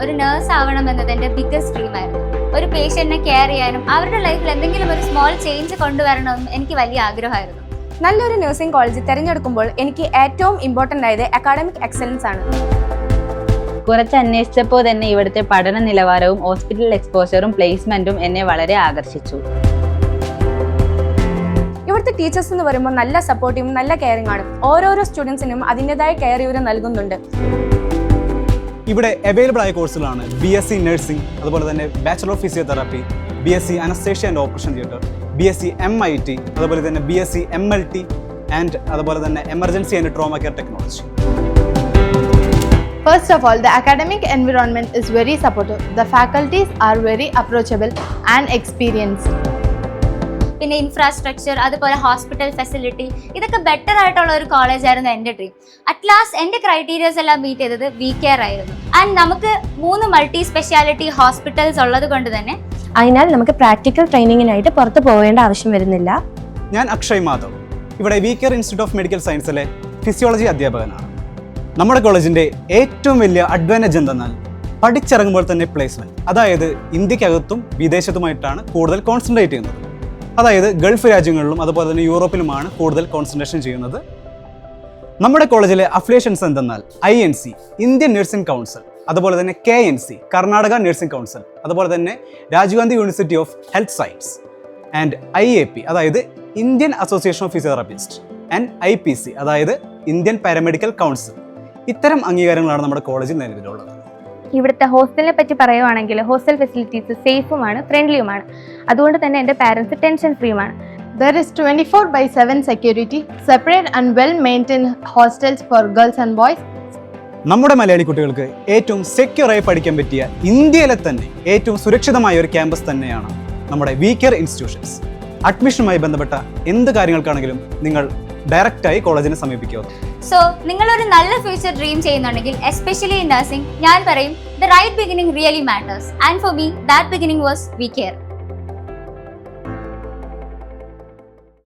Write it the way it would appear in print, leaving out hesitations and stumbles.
ഒരു നേഴ്സ് ആവണം എന്നത് എൻ്റെ ബിഗ്ഗസ്റ്റ് ഡ്രീം ആയിരുന്നു. ഒരു പേഷ്യന്റിനെ കെയർ ചെയ്യാനും അവരുടെ ലൈഫിൽ എന്തെങ്കിലും ഒരു സ്മോൾ ചേഞ്ച് കൊണ്ടുവരണമെന്നും എനിക്ക് വലിയ ആഗ്രഹമായിരുന്നു. നല്ലൊരു നഴ്സിംഗ് കോളേജ് തിരഞ്ഞെടുക്കുമ്പോൾ എനിക്ക് ഏറ്റവും ഇമ്പോർട്ടൻ്റ് ആയത് അക്കാഡമിക് എക്സലൻസ് ആണ്. കുറച്ച് അന്വേഷിച്ചപ്പോൾ തന്നെ ഇവിടുത്തെ പഠന നിലവാരവും ഹോസ്പിറ്റൽ എക്സ്പോഷറും പ്ലേസ്മെന്റും എന്നെ വളരെ ആകർഷിച്ചു. ഇവിടുത്തെ ടീച്ചേഴ്സ് എന്ന് പറയുമ്പോൾ നല്ല സപ്പോർട്ടീവും നല്ല കെയറിംഗ് ആണ്. ഓരോരോ സ്റ്റുഡൻസിനും അതിൻ്റെതായ കെയർ ഇവർ നൽകുന്നുണ്ട്. ഇവിടെ അവൈലബിൾ ആയ കോഴ്സുകളാണ് BSc നഴ്സിംഗ്, അതുപോലെ തന്നെ bachelor of physiotherapy, BSc anaesthesia and operation theatre, BSc MIT, അതുപോലെ തന്നെ BSc MLT ആൻഡ് അതുപോലെ തന്നെ emergency and trauma care technology. First of all, the academic environment is very supportive. The faculties are very approachable and experienced. പിന്നെ infrastructure, അതുപോലെ hospital facility, ഇതൊക്കെ better ആയിട്ടുള്ള ഒരു college ആയിരുന്നു എൻ്റെ ഡ്രീം. അറ്റ് ലാസ്റ്റ് എൻ്റെ ക്രൈറ്റീരിയസ് എല്ലാം മീറ്റ് ചെയ്തത് VCare ആയിരുന്നു. ആൻഡ് നമുക്ക് 3 മൾട്ടി സ്പെഷ്യാലിറ്റി ഹോസ്പിറ്റൽസ് ഉള്ളത് കൊണ്ട് തന്നെ അതിനാൽ നമുക്ക് പ്രാക്ടിക്കൽ ട്രെയിനിങ്ങിനായിട്ട് പുറത്ത് പോകേണ്ട ആവശ്യം വരുന്നില്ല. ഞാൻ അക്ഷയ് മാധവ്, ഇവിടെ VCare ഇൻസ്റ്റിറ്റ്യൂട്ട് ഓഫ് മെഡിക്കൽ സയൻസിലെ ഫിസിയോളജി അധ്യാപകനാണ്. നമ്മുടെ കോളേജിൻ്റെ ഏറ്റവും വലിയ അഡ്വാൻറ്റേജ് എന്തെന്നാൽ പഠിച്ചിറങ്ങുമ്പോൾ തന്നെ പ്ലേസ്മെൻറ്റ്, അതായത് ഇന്ത്യക്കകത്തും വിദേശത്തുമായിട്ടാണ് കൂടുതൽ കോൺസെൻട്രേറ്റ് ചെയ്യുന്നത്. അതായത് ഗൾഫ് രാജ്യങ്ങളിലും അതുപോലെ തന്നെ യൂറോപ്പിലുമാണ് കൂടുതൽ കോൺസെൻട്രേഷൻ ചെയ്യുന്നത്. നമ്മുടെ കോളേജിലെ അഫിലിയേഷൻസ് എന്തെന്നാൽ INC ഇന്ത്യൻ നഴ്സിംഗ് കൗൺസിൽ, അതുപോലെ തന്നെ KNC കർണാടക നഴ്സിംഗ് കൗൺസിൽ, അതുപോലെ തന്നെ Rajiv Gandhi university of health science and IAP അതായത് Indian association of physiotherapist and IPC അതായത് ഇന്ത്യൻ പാരാമെഡിക്കൽ കൗൺസിൽ. ഇത്തരം അംഗീകാരങ്ങളാണ് നമ്മുടെ കോളേജിൽ നിലവിലുള്ളത്. ഇവിടുത്തെ ഹോസ്റ്റലിനെ പറ്റി പറയുവാണെങ്കിൽ ഹോസ്റ്റൽ ഫെസിലിറ്റീസ് സേഫുമാണ്, ഫ്രണ്ട്ലിയുമാണ്. അതുകൊണ്ട് തന്നെ എൻ്റെ parents tension ഫ്രീയുമാണ്. There is 24/7 security, separate and well-maintained hostels for girls and boys. നമ്മുടെ മലയാളി കുട്ടികൾക്ക് ഏറ്റവും സെക്യൂറായി പഠിക്കാൻ പറ്റിയ ഇന്ത്യയിലെ തന്നെ ഏറ്റവും സുരക്ഷിതമായ ഒരു ക്യാമ്പസ് തന്നെയാണ് നമ്മുടെ VCare ഇൻസ്റ്റിറ്റ്യൂഷൻസ്. അഡ്മിഷനുമായി ബന്ധപ്പെട്ട എന്ത് കാര്യങ്ങൾക്കാണെങ്കിലും നിങ്ങൾ ഡയറക്റ്റായി കോളേജിനെ സമീപിക്കുക. സോ നിങ്ങളൊരു നല്ല ഫ്യൂച്ചർ ഡ്രീം ചെയ്യുന്നുണ്ടെങ്കിൽ എസ്പെഷ്യലി ഇൻ നഴ്സിംഗ്, ഞാൻ പറയും the right beginning really matters. And for me that beginning was VCare.